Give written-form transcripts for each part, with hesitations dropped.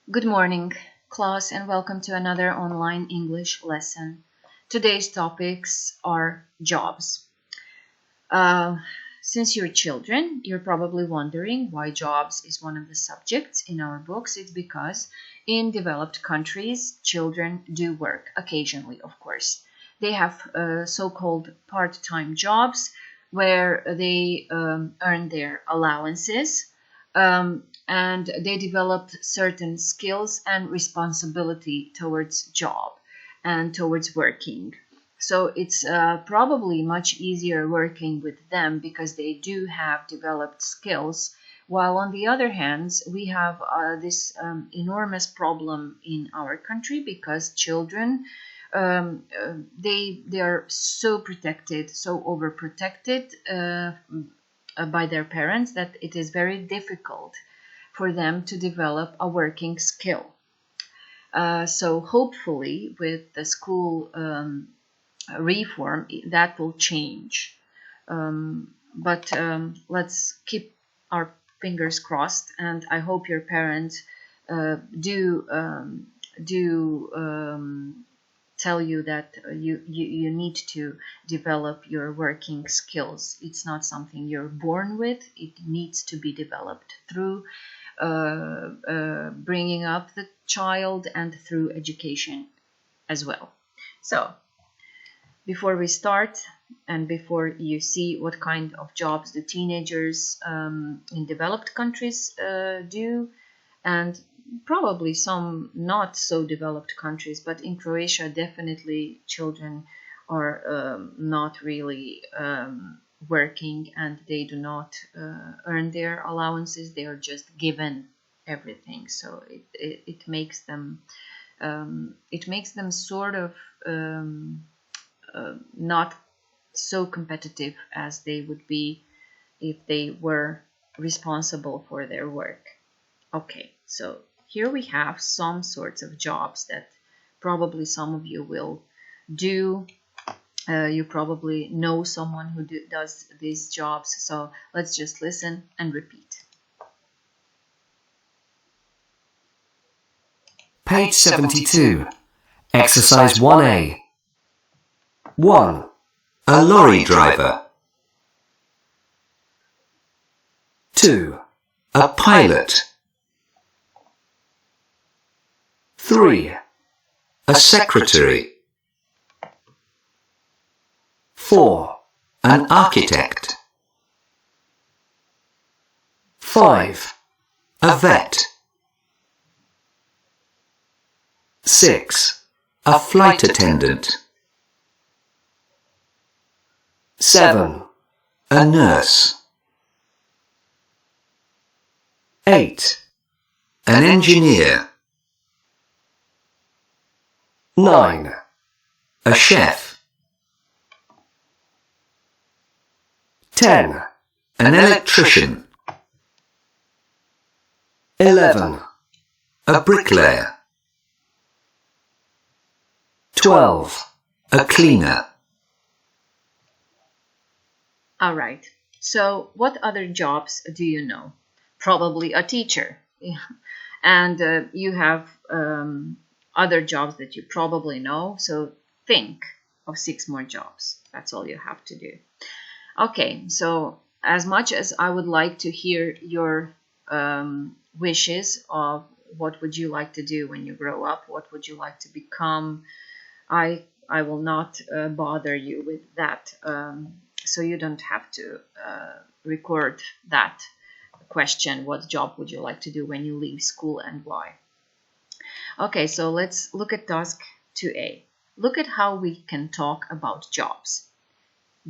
Good morning, class, and welcome to another online English lesson. Today's topics are jobs. Uh, since you're children, you're probably wondering why jobs is one of the subjects in our books. It's because in developed countries, children do work occasionally, of course. They have so-called part-time jobs where they earn their allowances. And they developed certain skills and responsibility towards job and towards working. So it's probably much easier working with them because they do have developed skills. While on the other hand, we have this enormous problem in our country because children they are so protected, so overprotected by their parents that it is very difficult for them to develop a working skill. So hopefully with the school reform that will change. But let's keep our fingers crossed, and I hope your parents do tell you that you need to develop your working skills. It's not something you're born with. It needs to be developed through bringing up the child and through education as well. So before we start and before you see what kind of jobs the teenagers in developed countries do, and probably some not so developed countries, but in Croatia definitely children are not really working, and they do not earn their allowances. They are just given everything, so it makes them sort of not so competitive as they would be if they were responsible for their work. Okay, so here we have some sorts of jobs that probably some of you will do. You probably know someone who does these jobs, so let's just listen and repeat. Page 72. Exercise 1A. 1. A lorry driver. 2. A pilot. 3. A secretary. 4. An architect. 5. A vet. 6. A flight attendant. 7. A nurse. 8. An engineer. 9. A chef. 10. An electrician. 11. A bricklayer. 12. A cleaner. All right, so what other jobs do you know? Probably a teacher. And you have other jobs that you probably know, so think of 6 more jobs. That's all you have to do. Okay, so as much as I would like to hear your wishes of what would you like to do when you grow up, what would you like to become, I will not bother you with that, so you don't have to record that question, what job would you like to do when you leave school and why. Okay, so let's look at task 2A. Look at how we can talk about jobs.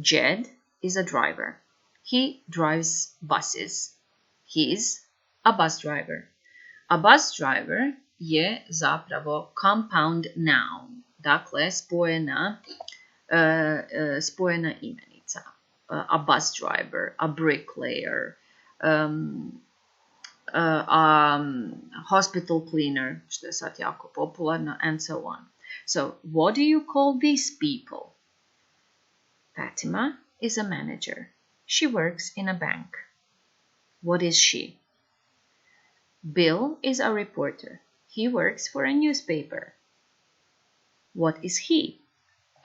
Jed is a driver. He drives buses. He's a bus driver. A bus driver je zapravo compound noun. Dakle, spojena imenica. A bus driver, a bricklayer, hospital cleaner, što je sad jako popularno, and so on. So, what do you call these people? Fatima is a manager. She works in a bank. What is she? Bill is a reporter. He works for a newspaper. What is he?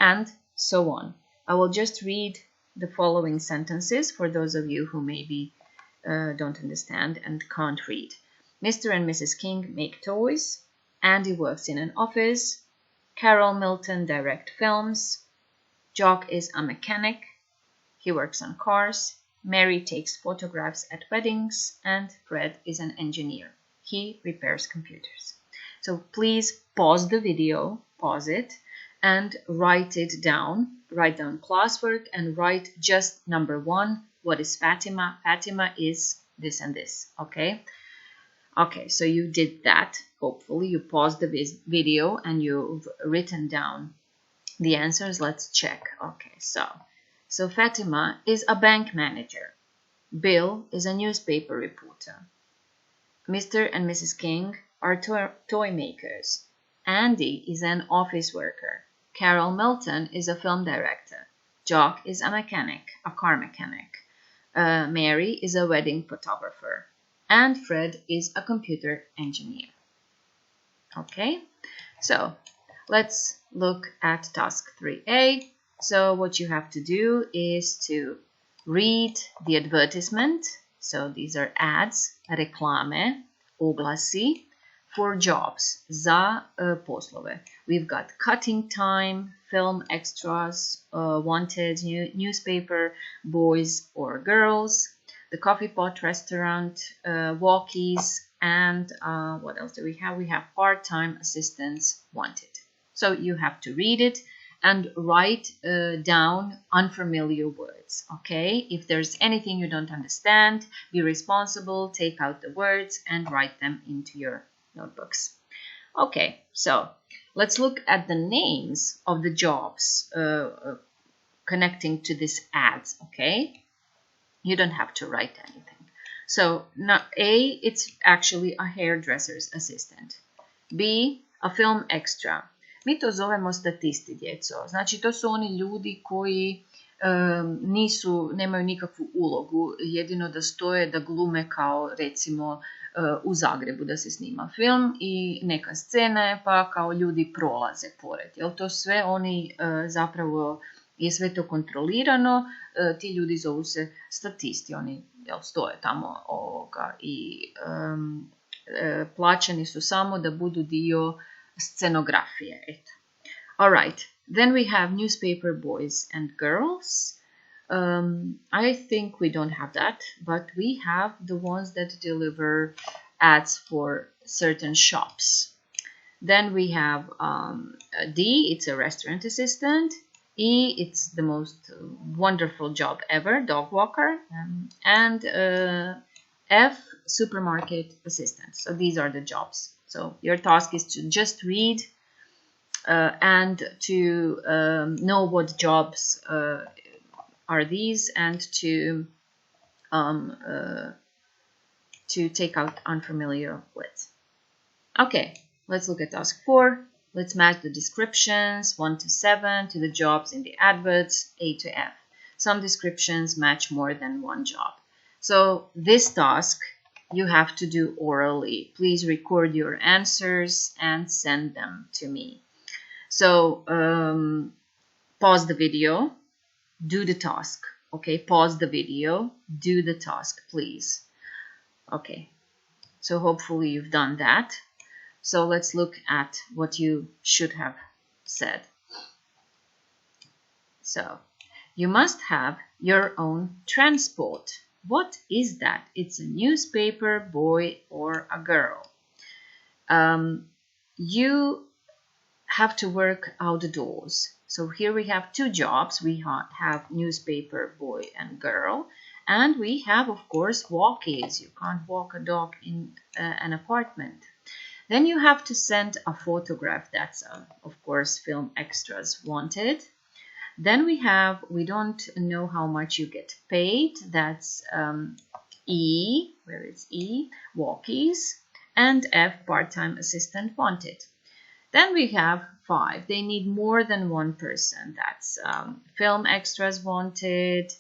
And so on. I will just read the following sentences for those of you who maybe don't understand and can't read. Mr. and Mrs. King make toys. Andy works in an office. Carol Milton direct films. Jock is a mechanic. He works on cars. Mary takes photographs at weddings. And Fred is an engineer. He repairs computers. So please pause the video, pause it, and write it down. Write down classwork and write just number 1. What is Fatima? Fatima is this and this, okay? Okay, so you did that. Hopefully you paused the video and you've written down the answers. Let's check. Okay, so Fatima is a bank manager. Bill is a newspaper reporter. Mr. and Mrs. King are toy makers. Andy is an office worker. Carol Milton is a film director. Jock is a mechanic, a car mechanic. Mary is a wedding photographer. And Fred is a computer engineer. Okay, so let's look at task 3A. So what you have to do is to read the advertisement. So these are ads, reklame, oglasi for jobs, za poslove. We've got cutting time, film extras, wanted newspaper, boys or girls, the coffee pot restaurant, walkies, and what else do we have? We have part-time assistants wanted. So you have to read it and write down unfamiliar words, okay? If there's anything you don't understand, be responsible, take out the words and write them into your notebooks. Okay, so let's look at the names of the jobs connecting to these ads, okay? You don't have to write anything. So A, it's actually a hairdresser's assistant. B, a film extra. Mi to zovemo statisti, djeco. Znači, to su oni ljudi koji nemaju nikakvu ulogu, jedino da stoje, da glume kao, recimo, u Zagrebu da se snima film i neka scena je pa kao ljudi prolaze pored. Jel to sve oni zapravo je sve to kontrolirano, ti ljudi zovu se statisti, oni stoje tamo i plaćeni su samo da budu dio scenografije. Eto. Alright, then we have newspaper boys and girls. I think we don't have that, but we have the ones that deliver ads for certain shops. Then we have D, it's a restaurant assistant. E, it's the most wonderful job ever, dog walker. And F, supermarket assistant. So these are the jobs. So your task is to just read and to know what jobs are these and to take out unfamiliar words. Okay, let's look at task 4. Let's match the descriptions 1 to 7 to the jobs in the adverts A to F. Some descriptions match more than one job. So this task you have to do orally. Please record your answers and send them to me. So pause the video, do the task. Okay, pause the video, do the task, please. Okay, so hopefully you've done that. So let's look at what you should have said. So, you must have your own transport. What is that? It's a newspaper, boy, or a girl. You have to work outdoors. So here we have 2 jobs. We have newspaper, boy, and girl. And we have, of course, walkies. You can't walk a dog in an apartment. Then you have to send a photograph. That's, of course, film extras wanted. Then we don't know how much you get paid. That's E, where is E? Walkies. And F, part-time assistant wanted. Then we have 5. They need more than one person. That's film extras wanted,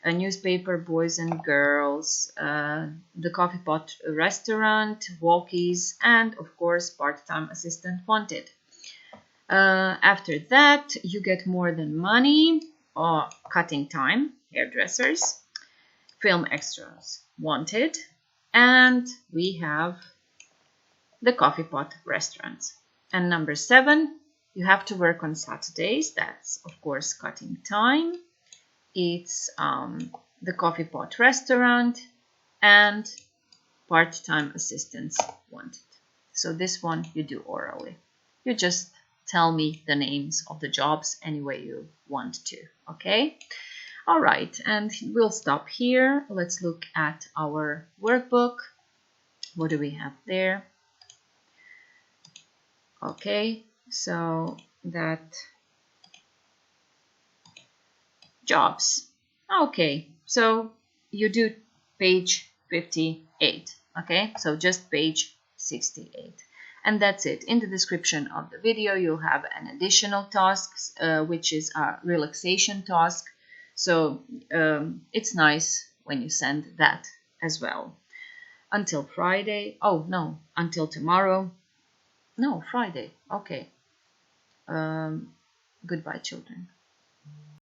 a newspaper, boys and girls, the coffee pot restaurant, walkies, and of course part-time assistant wanted. After that, you get more than money, or cutting time, hairdressers, film extras wanted, and we have the coffee pot restaurants. And number 7, you have to work on Saturdays. That's of course cutting time. It's the coffee pot restaurant and part-time assistants wanted. So this one you do orally. You just tell me the names of the jobs any way you want to, okay? All right, and we'll stop here. Let's look at our workbook. What do we have there? Okay, so that jobs. Okay, so you do page 58. Okay, so just page 68. And that's it. In the description of the video, you'll have an additional task, which is a relaxation task. So it's nice when you send that as well. Until Friday. Oh, no, until tomorrow. No, Friday. Okay. Goodbye, children.